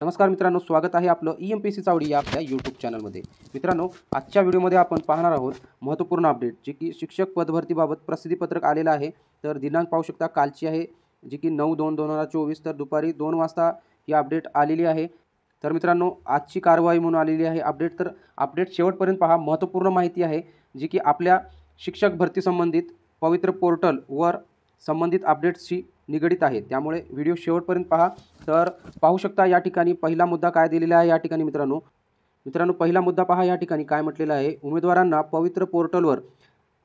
नमस्कार मित्रांनो, स्वागत आहे आपलं EMPC चावडी या आपल्या यूट्यूब चॅनलमध्ये। मित्रांनो, आजच्या व्हिडिओमध्ये आपण पाहणार आहोत महत्त्वपूर्ण अपडेट, जे की शिक्षक पदभरतीबाबत प्रसिद्धीपत्रक आलेलं आहे। तर दिनांक पाहू शकता कालची आहे, जी की 9/2/2024, तर दुपारी 2 वाजता ही अपडेट आलेली आहे। तर मित्रांनो, आजची कारवाई म्हणून आलेली आहे अपडेट। तर अपडेट शेवटपर्यंत पहा, महत्त्वपूर्ण माहिती आहे जी की आपल्या शिक्षक भरती संबंधित पवित्र पोर्टलवर संबंधित अपडेट्सशी निगडित आहे, त्यामुळे व्हिडिओ शेवटपर्यंत पहा। तर पाहू शकता या ठिकाणी पहिला मुद्दा काय दिलेला आहे या ठिकाणी मित्रांनो पहिला मुद्दा पहा, या ठिकाणी काय म्हटलेलं आहे, उमेदवारांना पवित्र पोर्टलवर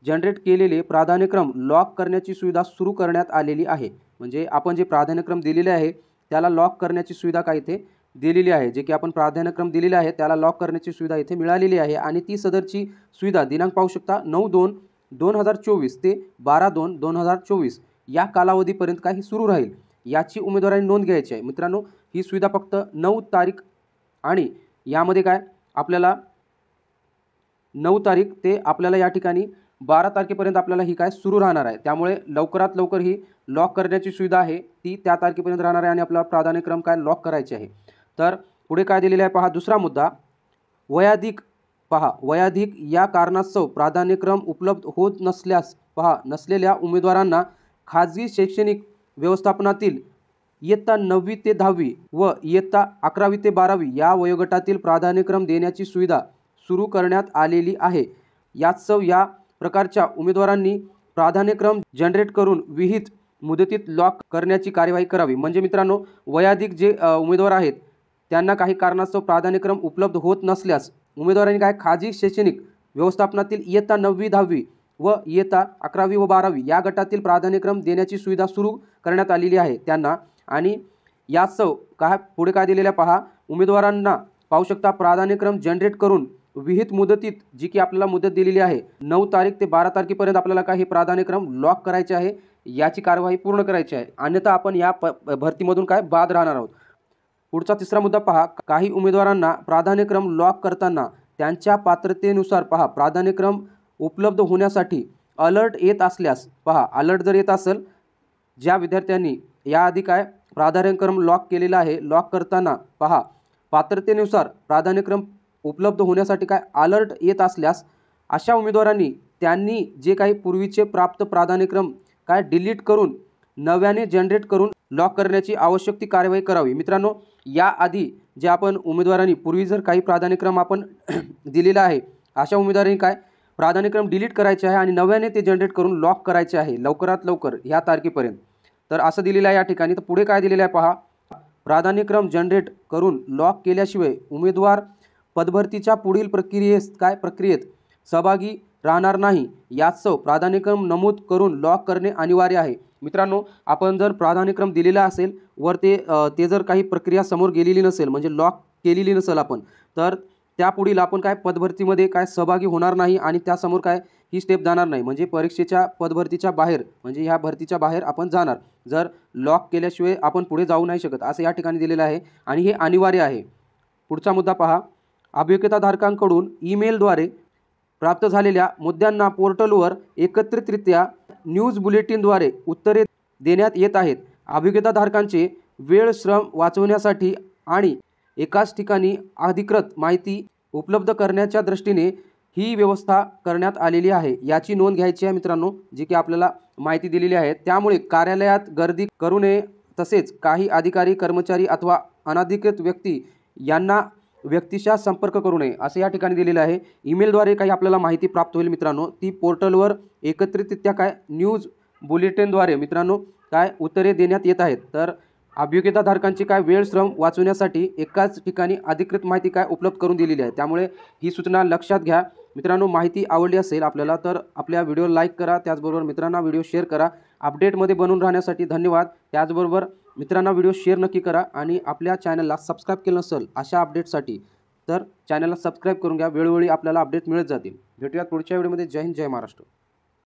जनरेट केलेले प्राधान्यक्रम लॉक करण्याची सुविधा सुरू करण्यात आलेली आहे। म्हणजे आपण जे प्राधान्यक्रम दिलेले आहे त्याला लॉक करण्याची सुविधा काय इथे दिलेली आहे, जे की आपण प्राधान्यक्रम दिलेले आहे त्याला लॉक करण्याची सुविधा इथे मिळालेली आहे। आणि ती सदरची सुविधा दिनांक पाहू शकता 9/2/2024 ते 12/2/2024 या कालावधीपर्यंत काही सुरू राहील, याची उमेदवारांनी नोंद घ्यायची आहे। मित्रांनो, ही सुविधा फक्त 9 तारीख आणि यामध्ये काय आपल्याला 9 तारीख ते आपल्याला या ठिकाणी 12 तारखेपर्यंत आपल्याला ही काय सुरू राहणार आहे। त्यामुळे लवकरात लवकर ही लॉक करण्याची सुविधा आहे ती त्या तारखेपर्यंत राहणार आहे आणि आपला प्राधान्यक्रम काय लॉक करायचे आहे। तर पुढे काय दिलेले आहे पहा, दुसरा मुद्दा, वयाधिक पहा, वयाधिक या कारणास्तव प्राधान्यक्रम उपलब्ध होत नसल्यास पहा, नसलेल्या उमेदवारांना खाजगी शैक्षणिक व्यवस्थापनातील इयत्ता 9वी ते 10वी व इयत्ता 11वी ते 12वी या वयोगटातील प्राधान्यक्रम देण्याची सुविधा सुरू करण्यात आलेली आहे। यास्तव या प्रकारच्या उमेदवारांनी प्राधान्यक्रम जनरेट करून विहित मुदतीत लॉक करण्याची कार्यवाही करावी। म्हणजे मित्रांनो, वयाधिक जे उमेदवार आहेत त्यांना काही कारणास्तव प्राधान्यक्रम उपलब्ध होत नसल्यास उमेदवारांनी काय खाजगी शैक्षणिक व्यवस्थापनातील इयत्ता 9वी 10वी व इयत्ता 11वी व 12वी या गटातील प्राधान्यक्रम देण्याची सुविधा सुरू करण्यात आलेली आहे त्यांना। आणि यास्तव काय पुढे काय दिलेलं पहा, उमेदवारांना पाहू शकता प्राधान्यक्रम जनरेट करून विहित मुदतीत, जी की आपल्याला मुदत दिलेली आहे 9 तारीख ते 12 तारखेपर्यंत आपल्याला काही प्राधान्यक्रम लॉक करायचे आहे, याची कार्यवाही पूर्ण करायची आहे, अन्यथा आपण या भरतीमधून काय बाद राहणार आहोत। पुढचा तिसरा मुद्दा पहा, काही उमेदवारांना प्राधान्यक्रम लॉक करताना त्यांच्या पात्रतेनुसार पहा प्राधान्यक्रम उपलब्ध होण्यासाठी अलर्ट येत असल्यास पहा, अलर्ट जर येत असेल, ज्या विद्यार्थ्यांनी याआधी काय प्राधान्यक्रम लॉक केलेला आहे, लॉक करताना पहा पात्रतेनुसार प्राधान्यक्रम उपलब्ध होण्यासाठी काय अलर्ट येत असल्यास अशा उमेदवारांनी त्यांनी जे काही पूर्वीचे प्राप्त प्राधान्यक्रम काय डिलीट करून नव्याने जनरेट करून लॉक करण्याची आवश्यक ती कार्यवाही करावी। मित्रांनो, याआधी जे आपण उमेदवारांनी पूर्वी जर काही प्राधान्यक्रम आपण दिलेला आहे, अशा उमेदवारांनी काय प्राधान्यक्रम डिलीट करायचे आहे आणि नव्याने ते जनरेट करून लॉक करायचे आहे लवकरात लवकर ह्या तारखेपर्यंत। तर असं दिलेलं आहे या ठिकाणी। तर पुढे काय दिलेलं आहे पहा, प्राधान्यक्रम जनरेट करून लॉक केल्याशिवाय उमेदवार पदभरतीच्या पुढील प्रक्रियेत सहभागी राहणार नाही, यास्तव प्राधान्यक्रम नमूद करून लॉक करणे अनिवार्य आहे। मित्रांनो, आपण जर प्राधान्यक्रम दिलेला असेल वर ते जर काही प्रक्रिया समोर गेलेली नसेल, म्हणजे लॉक केलेली नसेल आपण, तर त्यापुढील आपण काय पदभरतीमध्ये काय सहभागी होणार नाही आणि त्यासमोर काय ही स्टेप जाणार नाही, म्हणजे परीक्षेच्या पदभरतीच्या बाहेर, म्हणजे ह्या भरतीच्या बाहेर आपण जाणार जर लॉक केल्याशिवाय आपण पुढे जाऊ नाही शकत, असं या ठिकाणी दिलेलं आहे आणि हे अनिवार्य आहे। पुढचा मुद्दा पहा, अभियोग्यताधारकांकडून ईमेलद्वारे प्राप्त झालेल्या मुद्द्यांना पोर्टलवर एकत्रितरित्या न्यूज बुलेटिनद्वारे उत्तरे देण्यात येत आहेत। अभियोग्यताधारकांचे वेळ श्रम वाचवण्यासाठी आणि एकाच ठिकाणी अधिकृत माहिती उपलब्ध करण्याच्या दृष्टीने ही व्यवस्था करण्यात आलेली आहे, याची नोंद घ्यायची आहे मित्रांनो, जी की आपल्याला माहिती दिलेली आहे। त्यामुळे कार्यालयात गर्दी करू नये, तसेच काही अधिकारी कर्मचारी अथवा अनधिकृत व्यक्ती यांना व्यक्तिशः संपर्क करू नये, असं या ठिकाणी दिलेलं आहे। ईमेलद्वारे काही आपल्याला माहिती प्राप्त होईल मित्रांनो, ती पोर्टलवर एकत्रितरित्या काय न्यूज बुलेटिनद्वारे मित्रांनो काय उत्तरे देण्यात येत आहेत। तर अभियोग्यताधारकांची काय वेळ श्रम वाचवण्यासाठी एकाच ठिकाणी अधिकृत माहिती काय उपलब्ध करून दिलेली आहे, त्यामुळे ही सूचना लक्षात घ्या। मित्रांनो, माहिती आवडली असेल आपल्याला तर आपल्या व्हिडिओ लाईक करा, त्याचबरोबर मित्रांना व्हिडिओ शेअर करा। अपडेटमध्ये बनून राहण्यासाठी धन्यवाद। त्याचबरोबर मित्रांना व्हिडिओ शेअर नक्की करा आणि आपल्या चॅनलला सबस्क्राईब केलं नसेल अशा अपडेटसाठी तर चॅनलला सबस्क्राईब करून घ्या, वेळोवेळी आपल्याला अपडेट मिळत जातील। भेटूयात पुढच्या व्हिडिओमध्ये। जय हिंद, जय महाराष्ट्र।